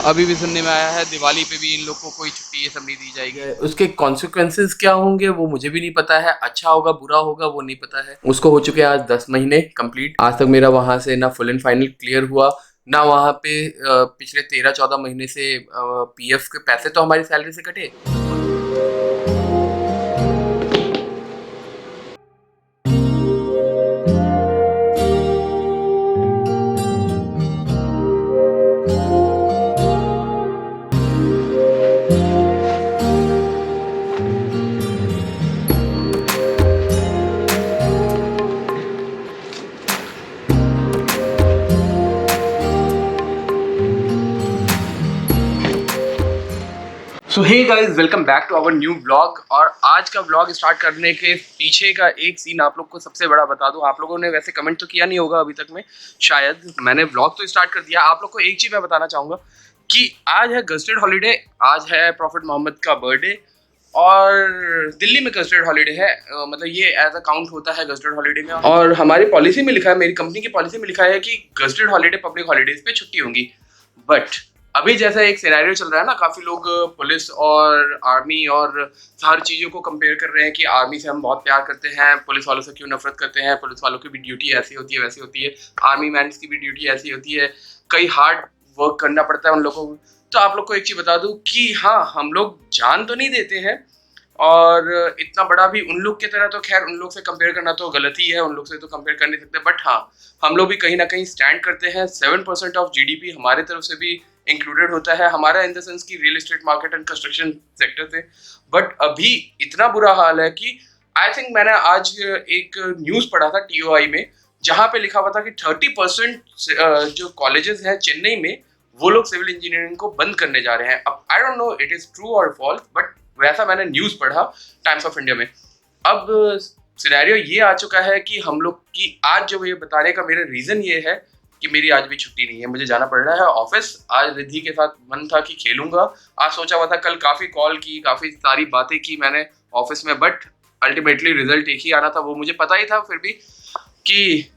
अभी भी सुनने में आया है दिवाली पे भी इन लोग को कोई छुट्टी ये सब नहीं दी जाएगी। उसके कॉन्सिक्वेंसेस क्या होंगे वो मुझे भी नहीं पता है, अच्छा होगा बुरा होगा वो नहीं पता है। उसको हो चुके हैं आज 10 महीने कंप्लीट। आज तक मेरा वहां से ना फुल एंड फाइनल क्लियर हुआ, ना वहां पे पिछले 13-14 महीने से पीएफ के पैसे तो हमारी सैलरी से कटे। So hey guys, welcome back to our new blog. और आज का ब्लॉग स्टार्ट करने के पीछे का एक सीन आप लोग को सबसे बड़ा बता दूं। आप लोगों ने वैसे कमेंट तो किया नहीं होगा अभी तक में, शायद मैंने ब्लॉग तो स्टार्ट कर दिया। आप लोग को एक चीज मैं बताना चाहूंगा कि आज है गस्टेड हॉलीडे, आज है प्रॉफिट मोहम्मद का बर्थडे। और दिल्ली में गस्टेड हॉलीडे है, मतलब ये एज अ काउंट होता है गस्टेड हॉलीडे में। और हमारी पॉलिसी में लिखा है, मेरी कंपनी की पॉलिसी में लिखा है कि गस्टेड हॉलीडे पब्लिक हॉलीडेज पे छुट्टी होंगी। बट अभी जैसा एक सिनेरियो चल रहा है ना, काफी लोग पुलिस और आर्मी और हर चीजों को कंपेयर कर रहे हैं कि आर्मी से हम बहुत प्यार करते हैं, पुलिस वालों से क्यों नफरत करते हैं, पुलिस वालों की भी ड्यूटी ऐसी होती है वैसी होती है, आर्मी मैन की भी ड्यूटी ऐसी होती है, कई हार्ड वर्क करना पड़ता है उन लोगों को। तो आप लोग को एक चीज बता दूं कि हाँ, हम लोग जान तो नहीं देते हैं, और इतना बड़ा भी उन लोग की तरह तो खैर उन लोग से कंपेयर करना तो गलत ही है, उन लोग से तो कंपेयर कर नहीं सकते। बट हाँ, हम लोग भी कहीं ना कहीं स्टैंड करते हैं। 7% ऑफ जीडीपी हमारे तरफ से भी इंक्लूडेड होता है, हमारा इन द सेंस की real estate market and construction sector से। बट अभी इतना बुरा हाल है कि आई थिंक मैंने आज एक न्यूज पढ़ा था टीओआई में, जहां पे लिखा हुआ था कि 30% जो कॉलेजेस हैं चेन्नई में, वो लोग सिविल इंजीनियरिंग को बंद करने जा रहे हैं। अब I don't know it is true और फॉल्स, बट वैसा मैंने न्यूज पढ़ा टाइम्स ऑफ इंडिया में। अब सिनेरियो ये आ चुका है कि हम लोग की आज जो ये बताने का मेरा रीजन ये है कि मेरी आज भी छुट्टी नहीं है, मुझे जाना पड़ रहा है ऑफिस। आज रिद्धि के साथ मन था कि खेलूंगा, आज सोचा हुआ था, कल काफी कॉल की, काफी सारी बातें की मैंने ऑफिस में, बट अल्टीमेटली रिजल्ट एक ही आना था, वो मुझे पता ही था फिर भी कि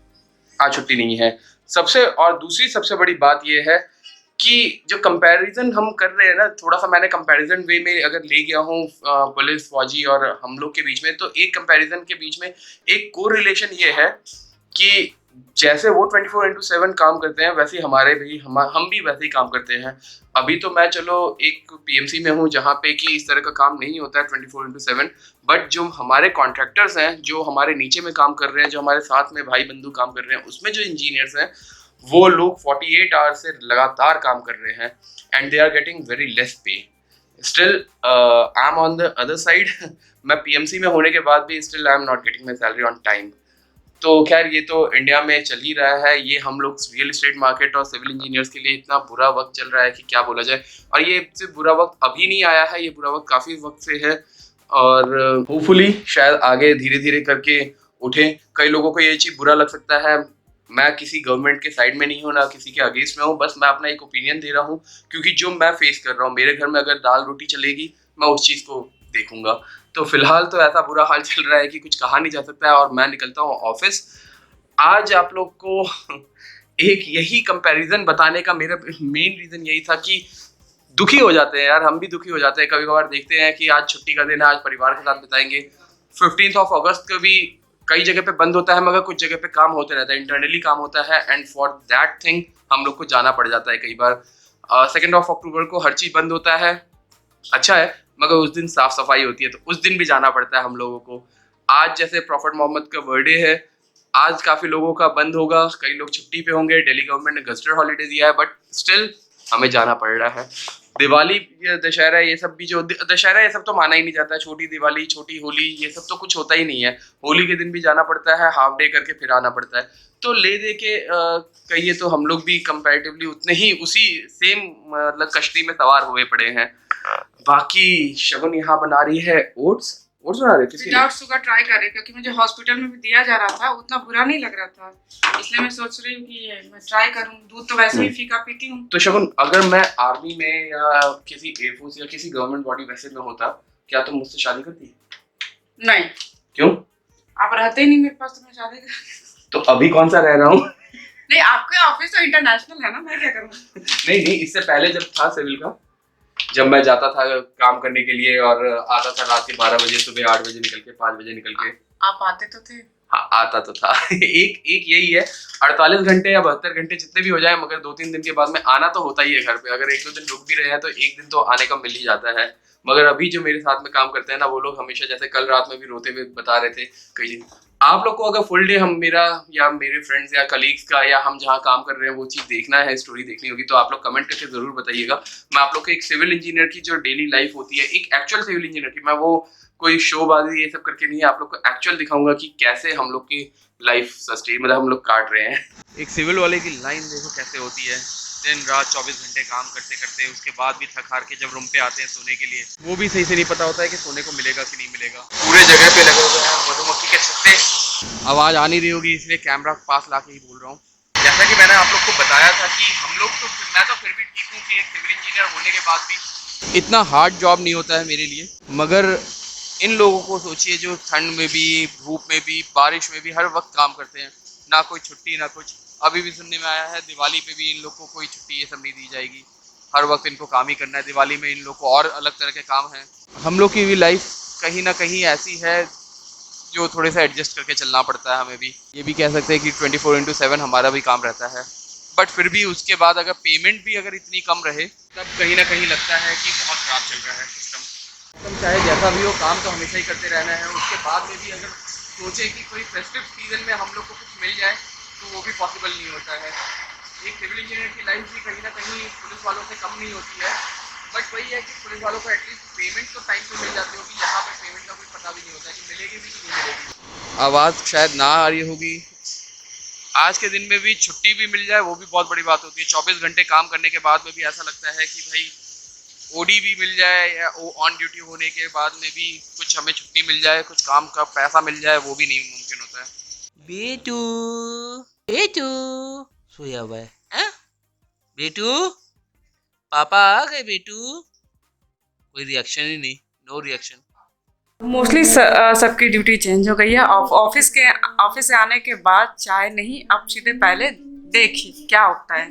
आज छुट्टी नहीं है। सबसे और दूसरी सबसे बड़ी बात यह है कि जो कंपैरिजन हम कर रहे हैं ना, थोड़ा सा मैंने कंपैरिजन वे में अगर ले गया हूँ पुलिस फौजी और हम लोग के बीच में, तो एक कंपैरिजन के बीच में एक को रिलेशन ये है कि जैसे वो 24/7 काम करते हैं, वैसे ही हमारे भी हम भी वैसे ही काम करते हैं। अभी तो मैं चलो एक पीएमसी में हूँ जहाँ पे कि इस तरह का काम नहीं होता है 24/7, बट जो हमारे कॉन्ट्रैक्टर्स हैं, जो हमारे नीचे में काम कर रहे हैं, जो हमारे साथ में भाई बंधु काम कर रहे हैं, उसमें जो इंजीनियर्स हैं, वो लोग 48 आवर्स से लगातार काम कर रहे हैं and they are getting very less pay. Still I am on the other side. मैं पीएमसी में होने के बाद भी still I am not getting my salary on time. तो खैर ये तो इंडिया में चल ही रहा है, ये हम लोग रियल एस्टेट मार्केट और सिविल इंजीनियर्स के लिए इतना बुरा वक्त चल रहा है कि क्या बोला जाए। और ये सिर्फ बुरा वक्त अभी नहीं आया है, ये बुरा वक्त काफी वक्त से है, और होपफुली शायद आगे धीरे धीरे करके उठे। कई लोगों को ये चीज बुरा लग सकता है, मैं किसी गवर्नमेंट के साइड में नहीं हूँ, ना किसी के अगेंस्ट में हूँ, बस मैं अपना एक ओपिनियन दे रहा हूँ, क्योंकि जो मैं फेस कर रहा हूँ, मेरे घर में अगर दाल रोटी चलेगी, मैं उस चीज को देखूंगा। तो फिलहाल तो ऐसा बुरा हाल चल रहा है कि कुछ कहा नहीं जा सकता है, और मैं निकलता हूँ ऑफिस। आज आप लोग को एक यही कंपैरिजन बताने का मेरा मेन रीजन यही था कि दुखी हो जाते हैं यार, हम भी दुखी हो जाते हैं कभी कभार, देखते हैं कि आज छुट्टी का दिन है, आज परिवार के साथ बिताएंगे। 15 अगस्त को भी कई जगह पे बंद होता है, मगर कुछ जगह पे काम होते रहता है, इंटरनली काम होता है, एंड फॉर दैट थिंग हम लोग को जाना पड़ जाता है कई बार। 2 अक्टूबर को हर चीज बंद होता है, अच्छा है, मगर उस दिन साफ सफाई होती है, तो उस दिन भी जाना पड़ता है हम लोगों को। आज जैसे प्रॉफिट मोहम्मद का बर्थडे है, आज काफी लोगों का बंद होगा, कई लोग छुट्टी पे होंगे, दिल्ली गवर्नमेंट ने गस्टेड हॉलीडे दिया है, बट स्टिल हमें जाना पड़ रहा है। दिवाली, दशहरा, ये सब भी, जो दशहरा ये सब तो माना ही नहीं जाता है, छोटी दिवाली, छोटी होली, ये सब तो कुछ होता ही नहीं है। होली के दिन भी जाना पड़ता है, हाफ डे करके फिर आना पड़ता है। तो ले दे के कहिए तो हम लोग भी कंपैरेटिवली उतने ही उसी सेम मतलब कश्ती में सवार हुए पड़े हैं। बाकी शगुन यहाँ बना रही है ओट्स। ओट्स बना रही है किसके लिए? विदाउट शुगर ट्राई कर रही, क्योंकि मुझे हॉस्पिटल में भी दिया जा रहा था, उतना बुरा नहीं लग रहा था, इसलिए मैं सोच रही हूँ कि मैं ट्राई करूँ। दूध तो वैसे भी फीका पीती हूँ। तो शगुन, अगर मैं आर्मी में या किसी एयरफोर्स या किसी गवर्नमेंट बॉडी वैसे में होता, क्या तुम मुझसे शादी करती? नहीं। क्यों? आप रहते ही नहीं मेरे पास, तो मैं शादी कर। तो अभी कौन सा रह रहा हूँ? नहीं, आपके ऑफिस तो इंटरनेशनल है ना, मैं क्या करूँ? नहीं, इससे पहले जब था सिविल का, जब मैं जाता था काम करने के लिए और आता था रात के 12 बजे, सुबह 8 बजे निकल के, 5 बजे निकल के। आप आते तो थे। हाँ, आता तो था। एक यही है, 48 घंटे या 72 घंटे जितने भी हो जाए, मगर 2-3 दिन के बाद में आना तो होता ही है घर पे। अगर 1-2 दिन रुक भी रहे हैं तो एक दिन तो आने का मिल ही जाता है। मगर अभी जो मेरे साथ में काम करते हैं ना, वो लोग हमेशा, जैसे कल रात में भी रोते हुए बता रहे थे कई दिन, आप लोग को अगर फुल डे हम मेरा या मेरे फ्रेंड्स या कलीग्स का या हम जहाँ काम कर रहे हैं वो चीज़ देखना है, स्टोरी देखनी होगी, तो आप लोग कमेंट करके जरूर बताइएगा। मैं आप लोग को एक सिविल इंजीनियर की जो डेली लाइफ होती है, एक एक्चुअल सिविल इंजीनियर की, मैं वो कोई शोबाजी ये सब करके नहीं, आप लोग को एक्चुअल दिखाऊंगा कि कैसे हम लोग की लाइफ सस्टेन, मतलब हम लोग काट रहे हैं। एक सिविल वाले की लाइन देखो कैसे होती है, दिन रात 24 घंटे काम करते करते उसके बाद भी थक हार के जब रूम पे आते हैं सोने के लिए, वो भी सही से नहीं पता होता है कि सोने को मिलेगा कि नहीं मिलेगा। पूरे जगह पे लगे हुए हैं मधुमक्खी के छत्ते। आवाज़ आ नहीं रही होगी इसलिए कैमरा पास ला के ही बोल रहा हूँ। जैसा कि मैंने आप लोग को बताया था कि हम लोग तो, मैं तो फिर भी ठीक हूँ कि एक सिविल इंजीनियर होने के बाद भी इतना हार्ड जॉब नहीं होता है मेरे लिए। मगर इन लोगों को सोचिए जो ठंड में भी, धूप में भी, बारिश में भी हर वक्त काम करते हैं, ना कोई छुट्टी ना कुछ। अभी भी सुनने में आया है दिवाली पे भी इन लोग को कोई छुट्टी ये सब नहीं दी जाएगी, हर वक्त इनको काम ही करना है। दिवाली में इन लोग को और अलग तरह के काम हैं। हम लोग की भी लाइफ कहीं ना कहीं ऐसी है जो थोड़े सा एडजस्ट करके चलना पड़ता है हमें भी। ये भी कह सकते हैं कि 24/7 हमारा भी काम रहता है, बट फिर भी उसके बाद अगर पेमेंट भी अगर इतनी कम रहे तब कहीं ना कहीं लगता है कि बहुत ख़राब चल रहा है सिस्टम। चाहे जैसा भी हो, काम तो हमेशा ही करते रहना है। उसके बाद में भी अगर सोचे कि कोई फेस्टिव सीजन में हम लोग को कुछ मिल जाए तो वो भी पॉसिबल नहीं होता है। एक सिविल इंजीनियर की लाइफ भी कहीं ना कहीं पुलिस वालों से कम नहीं होती है, बट वही है कि पुलिस वालों को एटलीस्ट पेमेंट तो टाइम पे मिल जाती होगी, यहाँ पे पेमेंट का कोई पता भी नहीं होता है कि मिलेगी भी कि नहीं मिलेगी। आवाज़ शायद ना आ रही होगी। आज के दिन में भी छुट्टी भी मिल जाए वो भी बहुत बड़ी बात होती है। 24 घंटे काम करने के बाद में भी ऐसा लगता है कि भाई ओडी भी मिल जाए या ऑन ड्यूटी होने के बाद में भी कुछ हमें छुट्टी मिल जाए, कुछ काम का पैसा मिल जाए, वो भी नहीं मुमकिन होता है। बेटू बेटू सोया हुआ है, हाँ? बेटू पापा आ गए बेटू। कोई रिएक्शन ही नहीं, नो रिएक्शन। मोस्टली सबकी ड्यूटी चेंज हो गई है। ऑफिस से आने के बाद चाय नहीं, अब सीधे पहले देखिए क्या होता है।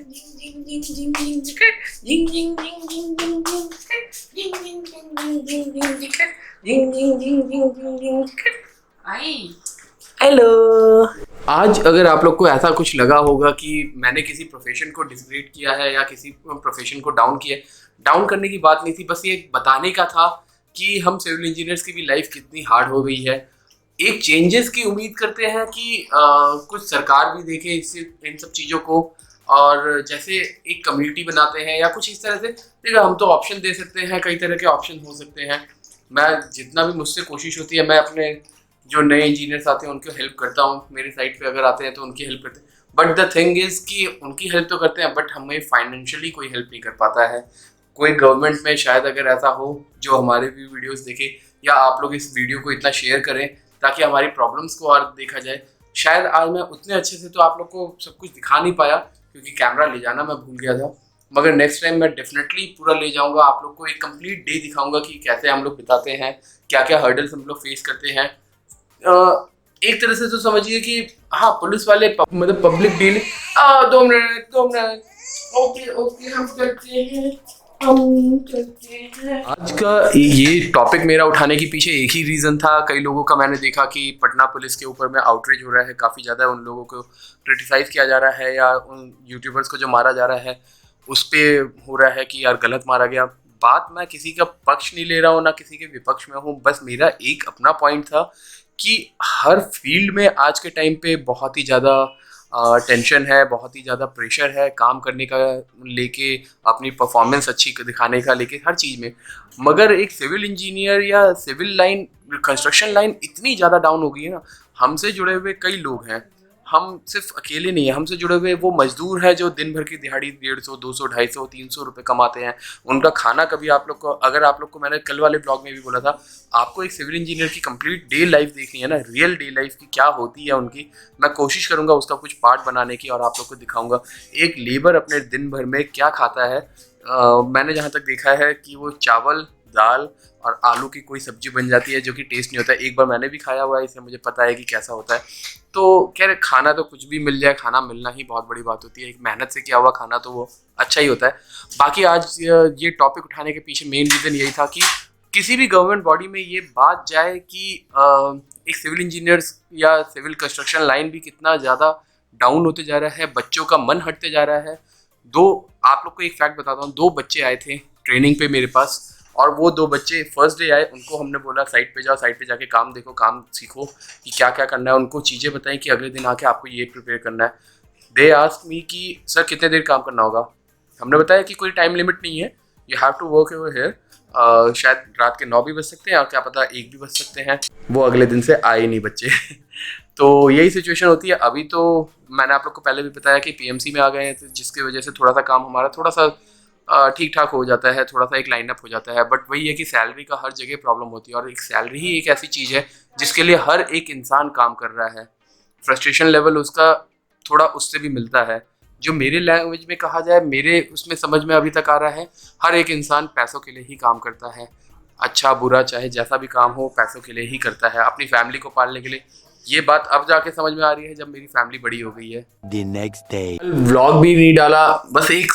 हेलो। आज अगर आप लोग को ऐसा कुछ लगा होगा कि मैंने किसी प्रोफेशन को डिसग्रेड किया है या किसी प्रोफेशन को डाउन किया है, डाउन करने की बात नहीं थी, बस ये बताने का था कि हम सिविल इंजीनियर्स की भी लाइफ कितनी हार्ड हो गई है। एक चेंजेस की उम्मीद करते हैं कि कुछ सरकार भी देखे इससे इन सब चीज़ों को, और जैसे एक कम्युनिटी बनाते हैं या कुछ इस तरह से। देखिए, हम तो ऑप्शन दे सकते हैं, कई तरह के ऑप्शन हो सकते हैं। मैं जितना भी मुझसे कोशिश होती है, मैं अपने जो नए इंजीनियर्स आते हैं उनको हेल्प करता हूँ। मेरे साइट पे अगर आते हैं तो उनकी हेल्प करते हैं, बट द थिंग इज़ कि उनकी हेल्प तो करते हैं, बट हमें फाइनेंशियली कोई हेल्प नहीं कर पाता है। कोई गवर्नमेंट में शायद अगर ऐसा हो जो हमारे भी वीडियोस देखे, या आप लोग इस वीडियो को इतना शेयर करें ताकि हमारी प्रॉब्लम्स को और देखा जाए। शायद आज मैं उतने अच्छे से तो आप लोग को सब कुछ दिखा नहीं पाया क्योंकि कैमरा ले जाना मैं भूल गया था, मगर नेक्स्ट टाइम मैं डेफिनेटली पूरा ले जाऊंगा। आप लोग को एक कंप्लीट डे दिखाऊंगा कि कैसे हम लोग बिताते हैं, क्या क्या हर्डल्स हम लोग फेस करते हैं। एक तरह से तो समझिए कि हाँ, पुलिस वाले मतलब public deal. 2 minute okay okay, हम करते हैं। आज का ये टॉपिक मेरा उठाने के पीछे एक ही रीज़न था। कई लोगों का मैंने देखा कि पटना पुलिस के ऊपर में आउटरीच हो रहा है, काफ़ी ज़्यादा उन लोगों को क्रिटिसाइज़ किया जा रहा है, या उन यूट्यूबर्स को जो मारा जा रहा है उस पर हो रहा है कि यार गलत मारा गया। बात मैं किसी का पक्ष नहीं ले रहा हूँ, ना किसी के विपक्ष में हूँ, बस मेरा एक अपना पॉइंट था कि हर फील्ड में आज के टाइम पे बहुत ही ज़्यादा टेंशन है, बहुत ही ज़्यादा प्रेशर है काम करने का लेके, अपनी परफॉर्मेंस अच्छी दिखाने का लेके, हर चीज़ में। मगर एक सिविल इंजीनियर या सिविल लाइन, कंस्ट्रक्शन लाइन इतनी ज़्यादा डाउन हो गई है ना। हमसे जुड़े हुए कई लोग हैं, हम सिर्फ अकेले नहीं हैं, हमसे जुड़े हुए वो मजदूर हैं जो दिन भर की दिहाड़ी 150, 200, 250, 300 रुपये कमाते हैं। उनका खाना कभी आप लोग को, अगर आप लोग को मैंने कल वाले ब्लॉग में भी बोला था, आपको एक सिविल इंजीनियर की कंप्लीट डे लाइफ देखनी है ना, रियल डे लाइफ की क्या होती है उनकी। मैं कोशिश करूंगा उसका कुछ पार्ट बनाने की और आप लोग को दिखाऊंगा एक लेबर अपने दिन भर में क्या खाता है। मैंने जहाँ तक देखा है कि वो चावल, दाल और आलू की कोई सब्जी बन जाती है जो कि टेस्ट नहीं होता है। एक बार मैंने भी खाया हुआ है, इसलिए मुझे पता है कि कैसा होता है। तो कह रहे खाना तो कुछ भी मिल जाए, खाना मिलना ही बहुत बड़ी बात होती है। एक मेहनत से किया हुआ खाना तो वो अच्छा ही होता है। बाकी आज ये टॉपिक उठाने के पीछे मेन रीज़न यही था कि किसी भी गवर्नमेंट बॉडी में ये बात जाए कि एक सिविल इंजीनियर्स या सिविल कंस्ट्रक्शन लाइन भी कितना ज़्यादा डाउन होते जा रहा है, बच्चों का मन हटते जा रहा है। आप लोग को एक फैक्ट बताता हूँ, 2 बच्चे आए थे ट्रेनिंग पे मेरे पास, और वो 2 बच्चे फर्स्ट डे आए, उनको हमने बोला साइट पे जाओ, साइट पे जाके काम देखो, काम सीखो कि क्या क्या करना है, उनको चीज़ें बताएं कि अगले दिन आके आपको ये प्रिपेयर करना है। दे आस्क मी कि सर कितने देर काम करना होगा। हमने बताया कि कोई टाइम लिमिट नहीं है, you have to work over here. शायद रात के 9 भी बज सकते हैं और क्या पता 1 भी बज सकते हैं। वो अगले दिन से आए नहीं बच्चे तो यही सिचुएशन होती है। अभी तो मैंने आप लोग को पहले भी बताया कि पीएमसी में आ गए हैं, तो जिसकी वजह से थोड़ा सा काम हमारा थोड़ा सा ठीक ठाक हो जाता है, थोड़ा सा एक लाइन अप हो जाता है। बट वही है कि सैलरी का हर जगह प्रॉब्लम होती है, और एक सैलरी ही एक ऐसी चीज़ है जिसके लिए हर एक इंसान काम कर रहा है। फ्रस्ट्रेशन लेवल उसका थोड़ा उससे भी मिलता है। जो मेरे लैंग्वेज में कहा जाए, मेरे उसमें समझ में अभी तक आ रहा है, हर एक इंसान पैसों के लिए ही काम करता है। अच्छा बुरा चाहे जैसा भी काम हो, पैसों के लिए ही करता है, अपनी फैमिली को पालने के लिए। ये बात अब जाके समझ में आ रही है जब मेरी फैमिली बड़ी हो गई है। The next day. व्लॉग भी नहीं डाला, बस एक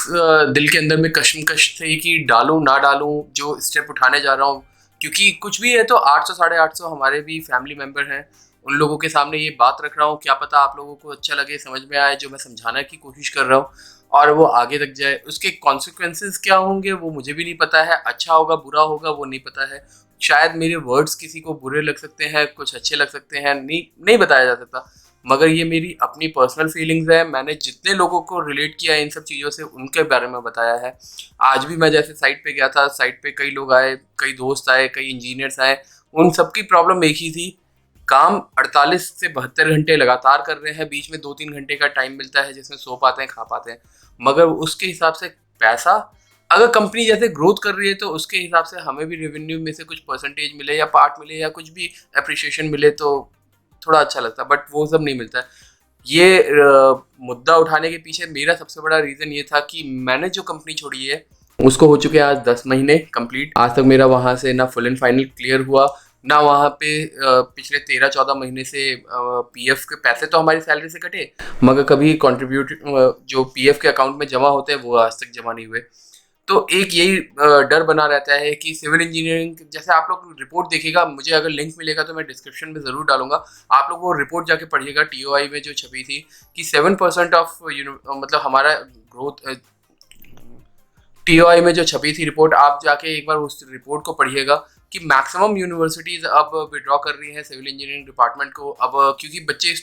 दिल के अंदर में कश्मकश थी कि डालूं ना डालूं जो स्टेप उठाने जा रहा हूँ। क्योंकि कुछ भी है तो 800 साढ़े 800 हमारे भी फैमिली मेम्बर हैं, उन लोगों के सामने ये बात रख रहा हूँ। क्या पता आप लोगों को अच्छा लगे, समझ में आए जो मैं समझाने की कोशिश कर रहा हूँ, और वो आगे तक जाए। उसके कॉन्सिक्वेंसेस क्या होंगे वो मुझे भी नहीं पता है। अच्छा होगा बुरा होगा वो नहीं पता है। शायद मेरे वर्ड्स किसी को बुरे लग सकते हैं, कुछ अच्छे लग सकते हैं, नहीं बताया जा सकता। मगर ये मेरी अपनी पर्सनल फीलिंग्स है। मैंने जितने लोगों को रिलेट किया इन सब चीज़ों से, उनके बारे में बताया है। आज भी मैं जैसे साइट पे गया था, साइट पे कई लोग आए, कई दोस्त आए, कई इंजीनियर्स आए। उन सबकी प्रॉब्लम एक ही थी, काम 48 से 72 घंटे लगातार कर रहे हैं, बीच में 2-3 घंटे का टाइम मिलता है जिसमें सो पाते हैं, खा पाते हैं। मगर उसके हिसाब से पैसा, अगर कंपनी जैसे ग्रोथ कर रही है तो उसके हिसाब से हमें भी रेवेन्यू में से कुछ परसेंटेज मिले या पार्ट मिले या कुछ भी अप्रिशिएशन मिले तो थोड़ा अच्छा लगता है। बट वो सब नहीं मिलता है। ये मुद्दा उठाने के पीछे मेरा सबसे बड़ा रीज़न ये था कि मैंने जो कंपनी छोड़ी है उसको हो चुके हैं आज 10 महीने कंप्लीट। आज तक मेरा वहाँ से ना फुल एंड फाइनल क्लियर हुआ, ना वहाँ पे पिछले 13-14 महीने से पीएफ के पैसे तो हमारी सैलरी से कटे, मगर कभी कंट्रीब्यूट जो पीएफ के अकाउंट में जमा होते हैं वो आज तक जमा नहीं हुए। तो एक यही डर बना रहता है कि सिविल इंजीनियरिंग, जैसे आप लोग रिपोर्ट देखिएगा, मुझे अगर लिंक मिलेगा तो मैं डिस्क्रिप्शन में ज़रूर डालूंगा, आप लोग वो रिपोर्ट जाके पढ़िएगा। टीओआई में जो छपी थी कि 7% ऑफ मतलब हमारा ग्रोथ, टीओआई में जो छपी थी रिपोर्ट, आप जाके एक बार उस रिपोर्ट को पढ़िएगा कि मैक्सिमम यूनिवर्सिटीज़ अब विड्रॉ कर रही हैं सिविल इंजीनियरिंग डिपार्टमेंट को। अब क्योंकि बच्चे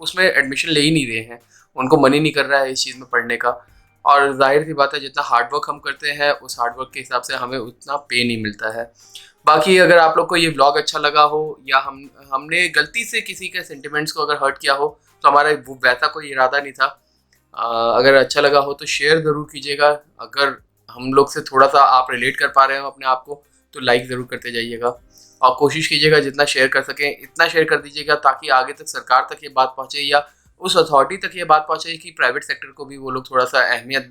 उसमें एडमिशन ले ही नहीं रहे हैं, उनको मन ही नहीं कर रहा है इस चीज़ में पढ़ने का। और जाहिर सी बात है, जितना हार्डवर्क हम करते हैं उस हार्डवर्क के हिसाब से हमें उतना पे नहीं मिलता है। बाकी अगर आप लोग को ये व्लॉग अच्छा लगा हो या हमने गलती से किसी के सेंटिमेंट्स को अगर हर्ट किया हो तो हमारा वैसा कोई इरादा नहीं था। अगर अच्छा लगा हो तो शेयर ज़रूर कीजिएगा। अगर हम लोग से थोड़ा सा आप रिलेट कर पा रहे हो अपने आप को तो लाइक ज़रूर करते जाइएगा, और कोशिश कीजिएगा जितना शेयर कर सकें इतना शेयर कर दीजिएगा, ताकि आगे तक सरकार तक ये बात पहुँचे या उस अथॉरिटी तक ये बात पहुँचे कि प्राइवेट सेक्टर को भी वो लोग थोड़ा सा अहमियत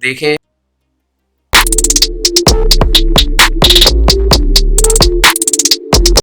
देखें।